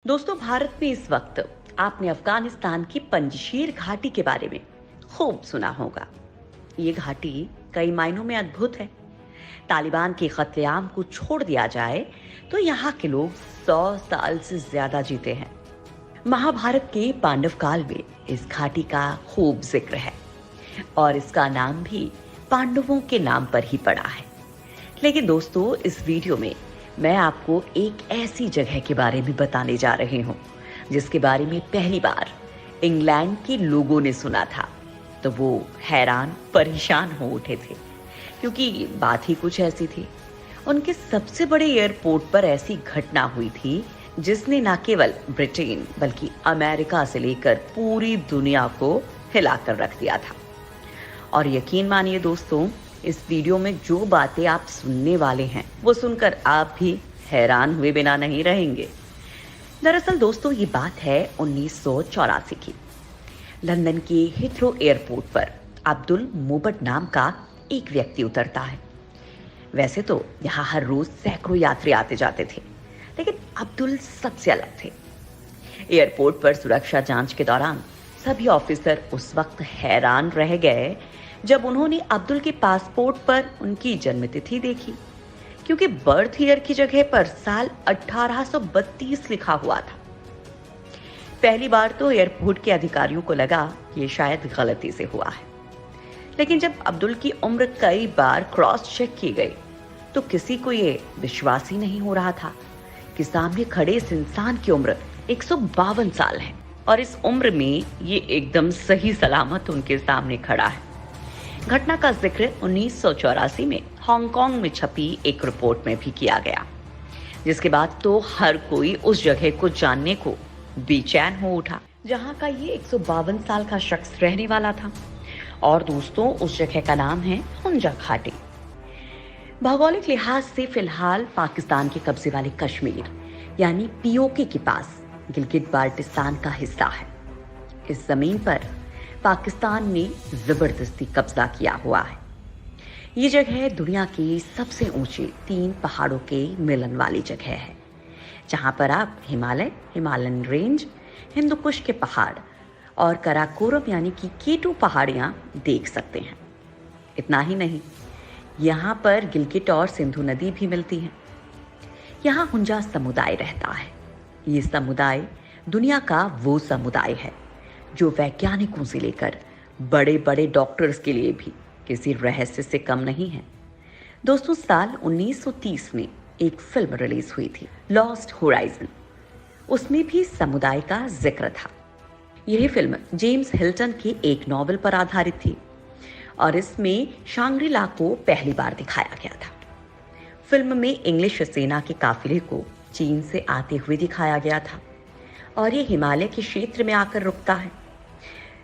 दोस्तों, भारत में इस वक्त आपने अफगानिस्तान की पंजशीर घाटी के बारे में खूब सुना होगा। ये घाटी कई मायनों में अद्भुत है। तालिबान के कत्लेआम को छोड़ दिया जाए तो यहाँ के लोग 100 साल से ज्यादा जीते हैं। महाभारत के पांडव काल में इस घाटी का खूब जिक्र है और इसका नाम भी पांडवों के नाम पर ही पड़ा है। लेकिन दोस्तों, इस वीडियो में मैं आपको एक ऐसी जगह के बारे में बताने जा रही हूँ जिसके बारे में पहली बार इंग्लैंड के लोगों ने सुना था तो वो हैरान परेशान हो उठे थे, क्योंकि बात ही कुछ ऐसी थी। उनके सबसे बड़े एयरपोर्ट पर ऐसी घटना हुई थी जिसने न केवल ब्रिटेन बल्कि अमेरिका से लेकर पूरी दुनिया को हिलाकर रख दिया था। और यकीन मानिए दोस्तों, इस वीडियो में जो बातें आप सुनने वाले हैं वो सुनकर आप भी हैरान हुए बिना नहीं रहेंगे। दरअसल दोस्तों, ये बात है 1984 की। लंदन के हीथ्रो एयरपोर्ट पर अब्दुल मोबट नाम का एक व्यक्ति उतरता है। वैसे तो यहाँ हर रोज सैकड़ों यात्री आते जाते थे, लेकिन अब्दुल सबसे अलग थे। एयरपोर्ट पर सुरक्षा जांच के दौरान सभी ऑफिसर उस वक्त हैरान रह गए जब उन्होंने अब्दुल के पासपोर्ट पर उनकी जन्मतिथि देखी, क्योंकि बर्थ ईयर की जगह पर साल 1832 लिखा हुआ था। पहली बार तो एयरपोर्ट के अधिकारियों को लगा ये शायद गलती से हुआ है, लेकिन जब अब्दुल की उम्र कई बार क्रॉस चेक की गई तो किसी को ये विश्वास ही नहीं हो रहा था कि सामने खड़े इस इंसान की उम्र 152 साल है और इस उम्र में ये एकदम सही सलामत उनके सामने खड़ा है। घटना का जिक्र 1984 में हांगकांग में छपी एक रिपोर्ट में भी किया गया, जिसके बाद तो हर कोई उस जगह को जानने को बेचैन हो उठा जहां का ये 152 साल का शख्स रहने वाला था। और दोस्तों, उस जगह का नाम है हुंजा घाटी। भौगोलिक लिहाज से फिलहाल पाकिस्तान के कब्जे वाले कश्मीर यानी पीओके के पास गिलगित बाल्टिस्तान का हिस्सा है। इस जमीन पर पाकिस्तान ने जबरदस्ती कब्जा किया हुआ है। ये जगह दुनिया की सबसे ऊंचे 3 पहाड़ों के मिलन वाली जगह है, जहां पर आप हिमालयन रेंज, हिंदू कुश के पहाड़ और कराकोरम यानी कि केटू पहाड़ियां देख सकते हैं। इतना ही नहीं, यहाँ पर गिलगिट और सिंधु नदी भी मिलती है। यहाँ हुंजा समुदाय रहता है। ये समुदाय दुनिया का वो समुदाय है जो वैज्ञानिकों से लेकर बड़े बड़े डॉक्टर्स के लिए भी किसी रहस्य से कम नहीं है। दोस्तों, साल 1930 में एक फिल्म रिलीज हुई थी, लॉस्ट होराइजन। उसमें भी समुदाय का जिक्र था। यह फिल्म जेम्स हिल्टन के एक नॉवेल पर आधारित थी और इसमें शांग्री-ला को पहली बार दिखाया गया था। फिल्म में इंग्लिश सेना के काफिले को चीन से आते हुए दिखाया गया था और ये हिमालय के क्षेत्र में आकर रुकता है,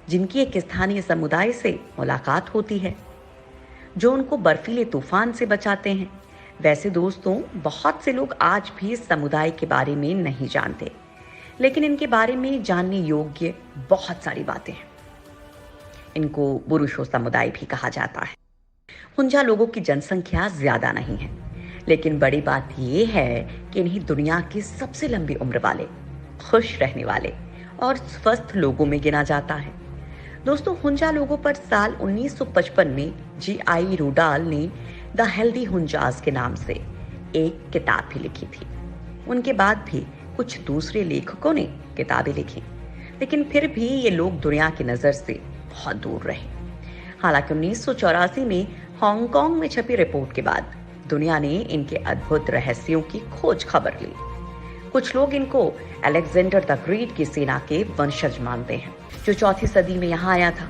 जिनकी एक स्थानीय समुदाय से मुलाकात होती है जो उनको बर्फीले तूफान से बचाते हैं। वैसे दोस्तों, बहुत से लोग आज भी इस समुदाय के बारे में नहीं जानते, लेकिन इनके बारे में जानने योग्य बहुत सारी बातें हैं। इनको बुरुशो समुदाय भी कहा जाता है। हुंजा लोगों की जनसंख्या ज्यादा नहीं है, लेकिन बड़ी बात यह है कि इन्हें दुनिया के सबसे लंबी उम्र वाले, खुश रहने वाले और स्वस्थ लोगों में गिना जाता है। दोस्तों, हुंजा लोगों पर साल 1955 में जी.आई. रूडाल ने द हेल्दी हुंजास के नाम से एक किताब भी लिखी थी। उनके बाद भी कुछ दूसरे लेखकों ने किताबें लिखी, लेकिन फिर भी ये लोग दुनिया की नजर से बहुत दूर रहे। हालांकि 1984 में हांगकांग में छपी रिपोर्ट के बाद दुनिया ने इनके अद्भुत रहस्यों की खोज खबर ली। कुछ लोग इनको अलेक्जेंडर द ग्रेट की सेना के वंशज मानते हैं, जो 4वीं सदी में यहाँ आया था।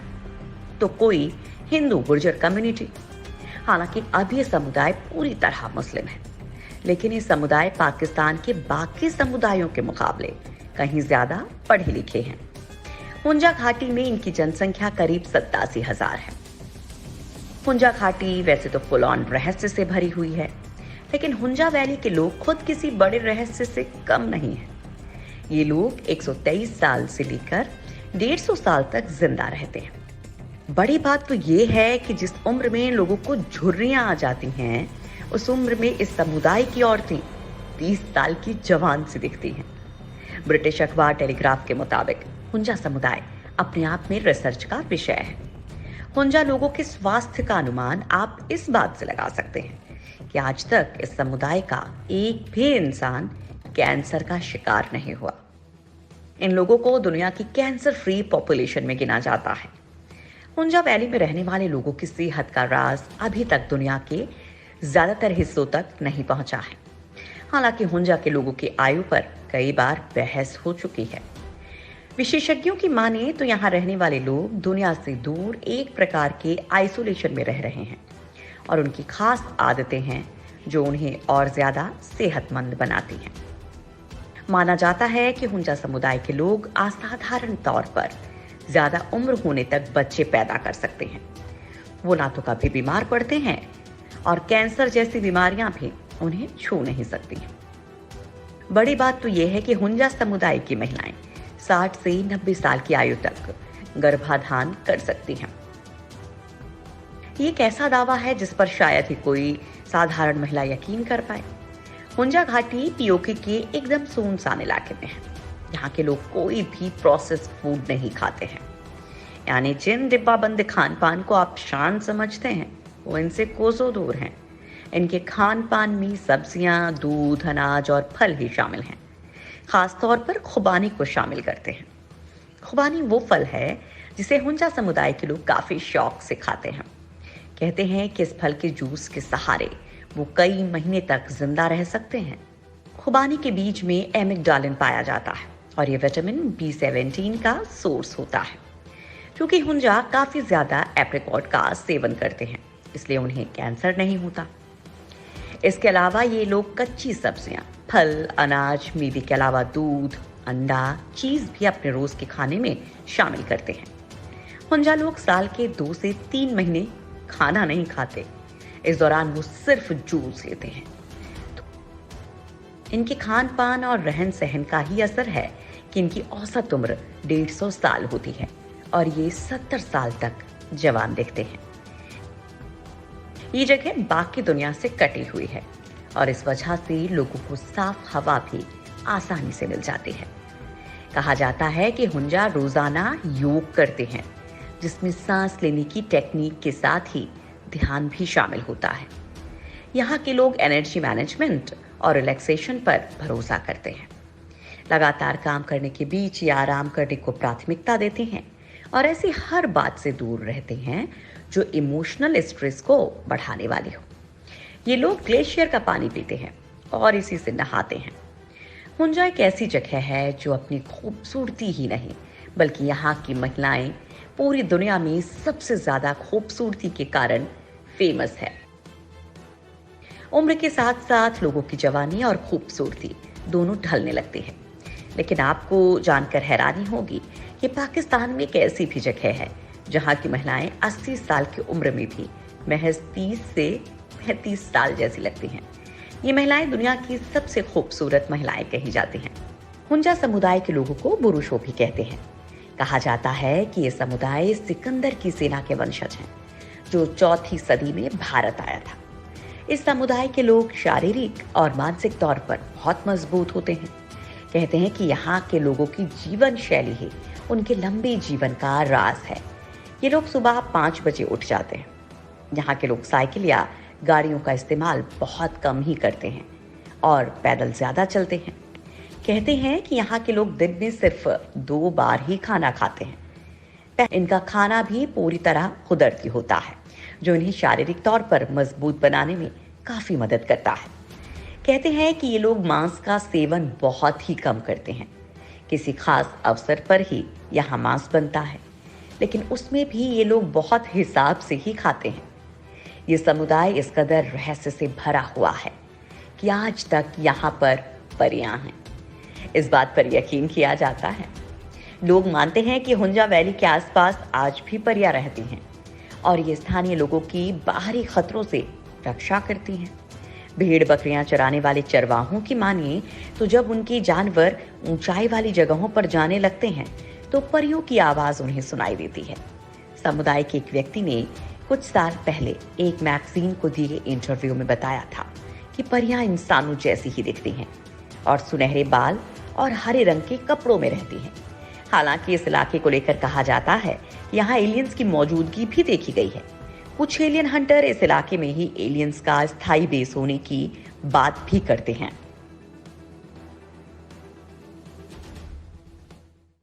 तो कोई हिंदू गुर्जर कम्युनिटी। हालांकि अब ये समुदाय पूरी तरह मुस्लिम है, लेकिन ये समुदाय पाकिस्तान के बाकी समुदायों के मुकाबले कहीं ज्यादा पढ़े लिखे हैं। हुंजा घाटी में इनकी जनसंख्या करीब 87,000 है। हुंजा घाटी वैसे तो फुल ऑन रहस्य से भरी हुई है, लेकिन हुंजा वैली के लोग खुद किसी बड़े रहस्य से कम नहीं है। ये लोग 123 साल से लेकर 150 साल तक जिंदा रहते हैं। बड़ी बात तो ये है कि जिस उम्र में लोगों को झुर्रियां आ जाती हैं, उस उम्र में इस समुदाय की औरतें 30 साल की जवान सी दिखती हैं। ब्रिटिश अखबार टेलीग्राफ के मुताबिक हुंजा समुदाय अपने आप में रिसर्च का विषय है। हुंजा लोगों के स्वास्थ्य का अनुमान आप इस बात से लगा सकते हैं कि आज तक इस समुदाय का एक भी इंसान कैंसर का शिकार नहीं हुआ। इन लोगों को दुनिया की कैंसर फ्री पॉपुलेशन में गिना जाता है। हुंजा वैली में रहने वाले लोगों की सेहत का राज अभी तक दुनिया के ज्यादातर हिस्सों तक नहीं पहुंचा है। हालांकि हुंजा के लोगों की आयु पर कई बार बहस हो चुकी है। विशेषज्ञों की माने तो यहाँ रहने वाले लोग दुनिया से दूर एक प्रकार के आइसोलेशन में रह रहे हैं और उनकी खास आदतें हैं जो उन्हें और ज्यादा सेहतमंद बनाती हैं। माना जाता है कि हुंजा समुदाय के लोग असाधारण तौर पर ज्यादा उम्र होने तक बच्चे पैदा कर सकते हैं। वो ना तो कभी बीमार पड़ते हैं और कैंसर जैसी बीमारियां भी उन्हें छू नहीं सकती। बड़ी बात तो यह है कि हुंजा समुदाय की महिलाएं 60 से 90 साल की आयु तक गर्भाधान कर सकती हैं। ये एक ऐसा दावा है जिस पर शायद ही कोई साधारण महिला यकीन कर पाए। हुंजा घाटी पीओके के एकदम सुनसान इलाके में है। यहाँ के लोग कोई भी प्रोसेस्ड फूड नहीं खाते हैं, यानी जिन डिब्बाबंद खान पान को आप शान समझते हैं वो इनसे कोसों दूर हैं। इनके खान पान में सब्जियां, दूध, अनाज और फल ही शामिल हैं। खास तौर पर खुबानी को शामिल करते हैं। खुबानी वो फल है जिसे हुंजा समुदाय के लोग काफी शौक से खाते हैं। कहते हैं कि इस फल के जूस के सहारे वो कई महीने तक जिंदा रह सकते हैं। खुबानी के बीज में एमिग्डालिन पाया जाता है और ये विटामिन B17 का सोर्स होता है। क्योंकि हुंजा काफी ज्यादा एप्रिकॉट का सेवन करते हैं, इसलिए उन्हें कैंसर नहीं होता। इसके अलावा ये लोग कच्ची सब्जियां, फल, अनाज, मीठे के अलावा दूध, अंडा, चीज भी अपने रोज के खाने में शामिल करते हैं। हुंजा लोग साल के 2 से 3 महीने खाना नहीं खाते। इस दौरान वो सिर्फ जूस लेते हैं। इनके खान पान और रहन सहन का ही असर है कि इनकी औसत उम्र 150 साल होती है और ये 70 साल तक जवान दिखते हैं। ये जगह बाकी दुनिया से कटी हुई है और इस वजह से लोगों को साफ हवा भी आसानी से मिल जाती है। कहा जाता है कि हुंजा रोजाना योग करते हैं, जिसमें सांस लेने की टेक्निक के साथ ही ध्यान भी शामिल होता है। यहाँ के लोग एनर्जी मैनेजमेंट और रिलैक्सेशन पर भरोसा करते हैं। लगातार काम करने के बीच ये आराम करने को प्राथमिकता देते हैं और ऐसी हर बात से दूर रहते हैं जो इमोशनल स्ट्रेस को बढ़ाने वाली हो। ये लोग ग्लेशियर का पानी पीते हैं और इसी से नहाते हैं। हुंजा एक ऐसी जगह है जो अपनी खूबसूरती ही नहीं बल्कि यहाँ की महिलाएं पूरी दुनिया में सबसे ज्यादा खूबसूरती के कारण फेमस है। उम्र के साथ साथ लोगों की जवानी और खूबसूरती दोनों ढलने लगती है। लेकिन आपको जानकर हैरानी होगी कि पाकिस्तान में एक ऐसी भी जगह है जहां की महिलाएं 80 साल की उम्र में भी महज 30 से 35 साल जैसी लगती हैं। ये महिलाएं दुनिया की सबसे खूबसूरत महिलाएं कही जाती हैं। हुंजा समुदाय के लोगों को बुरुशो भी कहते हैं। कहा जाता है कि ये समुदाय सिकंदर की सेना के वंशज हैं, जो 4वीं सदी में भारत आया था। इस समुदाय के लोग शारीरिक और मानसिक तौर पर बहुत मजबूत होते हैं। कहते हैं कि यहाँ के लोगों की जीवन शैली ही उनके लंबे जीवन का राज है। ये लोग सुबह 5 बजे उठ जाते हैं। यहाँ के लोग साइकिल या गाड़ियों का इस्तेमाल बहुत कम ही करते हैं और पैदल ज्यादा चलते हैं। कहते हैं कि यहाँ के लोग दिन में सिर्फ 2 बार ही खाना खाते हैं। इनका खाना भी पूरी तरह कुदरती होता है, जो इन्हें शारीरिक तौर पर मजबूत बनाने में काफी मदद करता है। कहते हैं कि ये लोग मांस का सेवन बहुत ही कम करते हैं। किसी खास अवसर पर ही यहाँ मांस बनता है, लेकिन उसमें भी ये लोग बहुत हिसाब से ही खाते हैं। ये समुदाय इस कदर रहस्य से भरा हुआ है कि आज तक यहाँ पर परियां हैं। इस बात पर यकीन किया जाता है। लोग मानते हैं कि हुंजा वैली के आसपास आज भी परियां रहती हैं और ये स्थानीय लोगों की बाहरी खतरों से रक्षा करती हैं। भेड़ बकरियां चराने वाले चरवाहों की मानिए तो जब उनके जानवर ऊंचाई वाली जगहों पर जाने लगते हैं तो परियों की आवाज उन्हें सुनाई देती है। समुदाय के एक व्यक्ति ने कुछ साल पहले एक मैगजीन को दिए इंटरव्यू में बताया था कि परियां इंसानों जैसी ही दिखती हैं और सुनहरे बाल और हरे रंग के कपड़ों में रहती हैं। हालांकि इस इलाके को लेकर कहा जाता है यहाँ एलियंस की मौजूदगी भी देखी गई है। कुछ एलियन हंटर इस इलाके में ही एलियंस का स्थायी बेस होने की बात भी करते हैं।